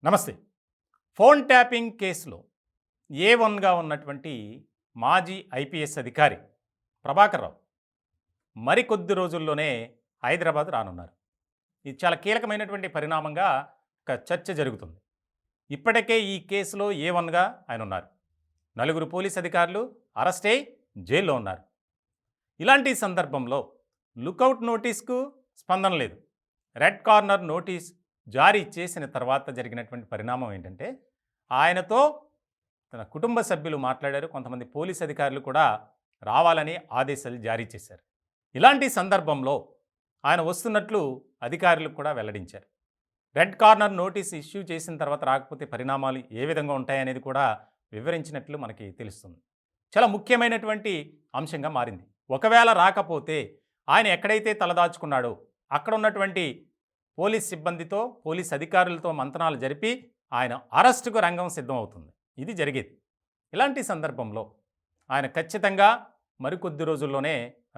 నమస్తే. Phone tapping కేసులో ఏ1గా ఉన్నటువంటి మాజీ ఐపీఎస్ అధికారి ప్రభాకర్ రావు మరికొద్ది రోజుల్లోనే హైదరాబాద్ రానున్నారు. ఇది చాలా కీలకమైనటువంటి పరిణామంగా ఒక చర్చ జరుగుతుంది. ఇప్పటికే ఈ కేసులో ఏ1గా ఆయన ఉన్నారు. నలుగురు పోలీస్ అధికారులు అరెస్ట్ అయి జైల్లో ఉన్నారు. ఇలాంటి సందర్భంలో లుకౌట్ నోటీస్కు స్పందన లేదు. రెడ్ కార్నర్ నోటీస్ జారీ చేసిన తర్వాత జరిగినటువంటి పరిణామం ఏంటంటే, ఆయనతో తన కుటుంబ సభ్యులు మాట్లాడారు. కొంతమంది పోలీస్ అధికారులు కూడా రావాలని ఆదేశాలు జారీ చేశారు. ఇలాంటి సందర్భంలో ఆయన వస్తున్నట్లు అధికారులకు కూడా వెల్లడించారు. రెడ్ కార్నర్ నోటీస్ ఇష్యూ చేసిన తర్వాత రాకపోతే పరిణామాలు ఏ విధంగా ఉంటాయనేది కూడా వివరించినట్లు మనకి తెలుస్తుంది. చాలా ముఖ్యమైనటువంటి అంశంగా మారింది. ఒకవేళ రాకపోతే ఆయన ఎక్కడైతే తలదాచుకున్నాడో అక్కడ ఉన్నటువంటి పోలీస్ సిబ్బందితో పోలీస్ అధికారులతో మంతనాలు జరిపి ఆయన అరెస్టుకు రంగం సిద్ధమవుతుంది. ఇది జరిగేది. ఇలాంటి సందర్భంలో ఆయన ఖచ్చితంగా మరికొద్ది రోజుల్లోనే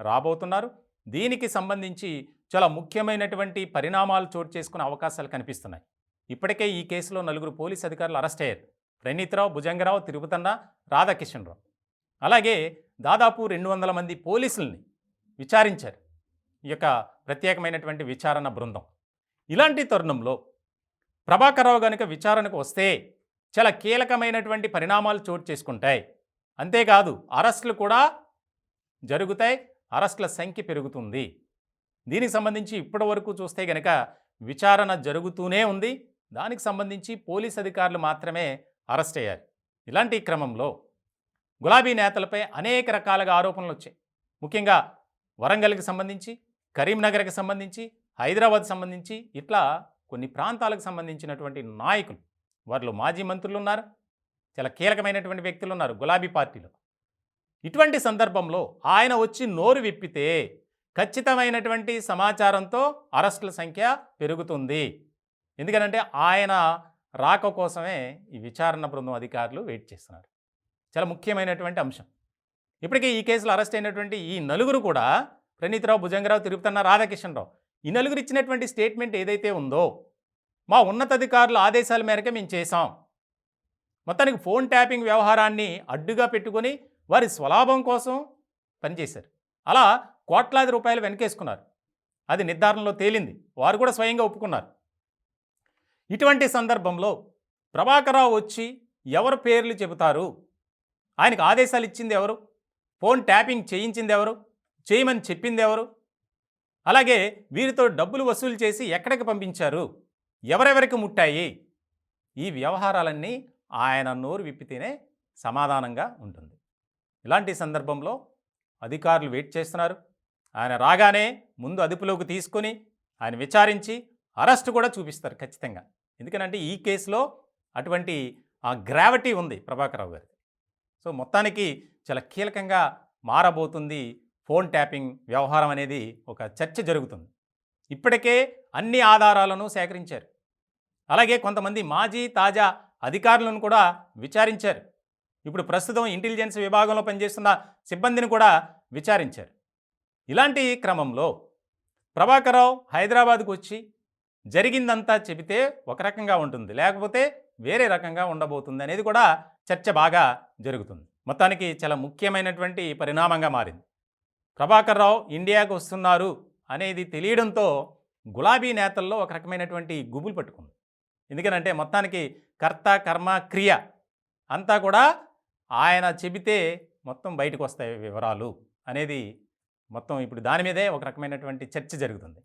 రాబోతున్నారు. దీనికి సంబంధించి చాలా ముఖ్యమైనటువంటి పరిణామాలు చోటు చేసుకునే అవకాశాలు కనిపిస్తున్నాయి. ఇప్పటికే ఈ కేసులో నలుగురు పోలీస్ అధికారులు అరెస్ట్ అయ్యారు. ప్రణీత్రావు, భుజంగరావు, తిరుపతన్న, రాధాకిషన్ రావు. అలాగే దాదాపు 200 మంది పోలీసుల్ని విచారించారు ఈ యొక్క ప్రత్యేకమైనటువంటి విచారణ బృందం. ఇలాంటి తరుణంలో ప్రభాకర్ రావు కనుక విచారణకు వస్తే చాలా కీలకమైనటువంటి పరిణామాలు చోటు చేసుకుంటాయి. అంతేకాదు అరెస్టులు కూడా జరుగుతాయి. అరెస్టుల సంఖ్య పెరుగుతుంది. దీనికి సంబంధించి ఇప్పటి వరకు చూస్తే గనక విచారణ జరుగుతూనే ఉంది. దానికి సంబంధించి పోలీస్ అధికారులు మాత్రమే అరెస్ట్ అయ్యారు. ఇలాంటి క్రమంలో గులాబీ నేతలపై అనేక రకాలుగా ఆరోపణలు వచ్చాయి. ముఖ్యంగా వరంగల్కి సంబంధించి, కరీంనగర్కి సంబంధించి, హైదరాబాద్ సంబంధించి ఇట్లా కొన్ని ప్రాంతాలకు సంబంధించినటువంటి నాయకులు, వారిలో మాజీ మంత్రులు ఉన్నారు, చాలా కీలకమైనటువంటి వ్యక్తులు ఉన్నారు గులాబీ పార్టీలో. ఇటువంటి సందర్భంలో ఆయన వచ్చి నోరు విప్పితే ఖచ్చితమైనటువంటి సమాచారంతో అరెస్టుల సంఖ్య పెరుగుతుంది. ఎందుకనంటే ఆయన రాక కోసమే ఈ విచారణ బృందం అధికారులు వెయిట్ చేస్తున్నారు. చాలా ముఖ్యమైనటువంటి అంశం. ఇప్పటికే ఈ కేసులో అరెస్ట్ అయినటువంటి ఈ నలుగురు కూడా ప్రణీత్రావు, భుజంగరావు, తిరుపతన్న, రాధాకిషన్ రావు, ఈ నలుగురు ఇచ్చినటువంటి స్టేట్మెంట్ ఏదైతే ఉందో, మా ఉన్నతాధికారుల ఆదేశాల మేరకే మేము చేశాం. మొత్తానికి ఫోన్ ట్యాపింగ్ వ్యవహారాన్ని అడ్డుగా పెట్టుకొని వారి స్వలాభం కోసం పనిచేశారు. అలా కోట్లాది రూపాయలు వెనకేసుకున్నారు. అది నిర్ధారణలో తేలింది. వారు కూడా స్వయంగా ఒప్పుకున్నారు. ఇటువంటి సందర్భంలో ప్రభాకర్ రావు వచ్చి ఎవరు పేర్లు చెబుతారు? ఆయనకు ఆదేశాలు ఇచ్చింది ఎవరు? ఫోన్ ట్యాపింగ్ చేయించింది ఎవరు? చేయమని చెప్పింది ఎవరు? అలాగే వీరితో డబ్బులు వసూలు చేసి ఎక్కడికి పంపించారు? ఎవరెవరికి ముట్టాయి? ఈ వ్యవహారాలన్నీ ఆయన నోరు విప్పితేనే సమాధానంగా ఉంటుంది. ఇలాంటి సందర్భంలో అధికారులు వెయిట్ చేస్తున్నారు. ఆయన రాగానే ముందు అదుపులోకి తీసుకొని ఆయన విచారించి అరెస్ట్ కూడా చూపిస్తారు ఖచ్చితంగా. ఎందుకనంటే ఈ కేసులో అటువంటి గ్రావిటీ ఉంది ప్రభాకర్ రావు గారికి. సో మొత్తానికి చాలా కీలకంగా మారబోతుంది ఫోన్ ట్యాపింగ్ వ్యవహారం అనేది. ఒక చర్చ జరుగుతుంది. ఇప్పటికే అన్ని ఆధారాలను సేకరించారు. అలాగే కొంతమంది మాజీ తాజా అధికారులను కూడా విచారించారు. ఇప్పుడు ప్రస్తుతం ఇంటెలిజెన్స్ విభాగంలో పనిచేస్తున్న సిబ్బందిని కూడా విచారించారు. ఇలాంటి క్రమంలో ప్రభాకర్ రావు హైదరాబాద్కు వచ్చి జరిగిందంతా చెబితే ఒక రకంగా ఉంటుంది, లేకపోతే వేరే రకంగా ఉండబోతుంది అనేది కూడా చర్చ బాగా జరుగుతుంది. మొత్తానికి చాలా ముఖ్యమైనటువంటి పరిణామంగా మారింది. ప్రభాకర్ రావు ఇండియాకు వస్తున్నారు అనేది తెలియడంతో గులాబీ నేతల్లో ఒక రకమైనటువంటి గుబులు పట్టుకుంది. ఎందుకనంటే మొత్తానికి కర్త కర్మ క్రియ అంతా కూడా ఆయన చెబితే మొత్తం బయటకు వస్తాయి వివరాలు అనేది మొత్తం ఇప్పుడు దాని మీదే ఒక రకమైనటువంటి చర్చ జరుగుతుంది.